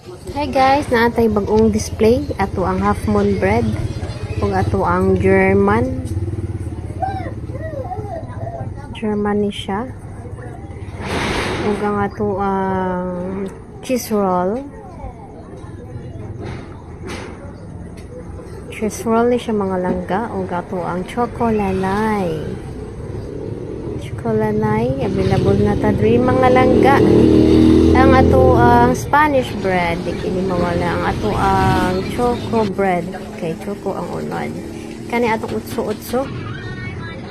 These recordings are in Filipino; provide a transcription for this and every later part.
Hi guys, naatay bagong display. Ato ang half moon bread. Ug ato ang German ni siya. Ug ang ato ang cheese roll. Cheese roll ni siya mga langga. Ug ato ang chocolanay. Chocolanay, available na ta diri mga langga. Ang ato ang Spanish bread, di kini mawala. Ang ato ang choco bread, kay choco ang unod. Kani atong utso-utso.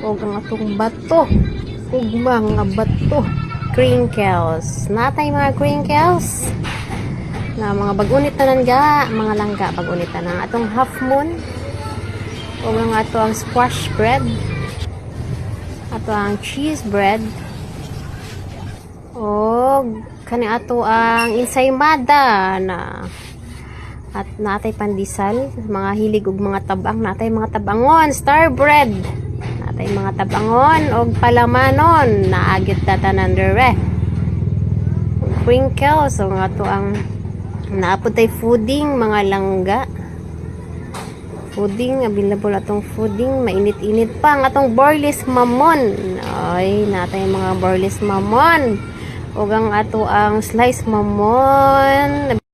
O ang atong bato. Ug mga bato. Crinkles. Natay mga crinkles. Na mga bagunit na nga, mga langga bagunit na. Atong half moon. O ang ato ang squash bread. Ato ang cheese bread. O kani ato ang ensaymada na at natay pandesal, mga hilig og mga tabang, natay mga tabangon, star bread, natay mga tabangon og palamanon, naagit tatanan dere. Crinkles, so nga to ang naapod tay fooding mga langga. Fooding, available atong fooding, mainit-init pa ang atong borlis mamon. Ay, natay mga borlis mamon. O ang ato ang slice mamon.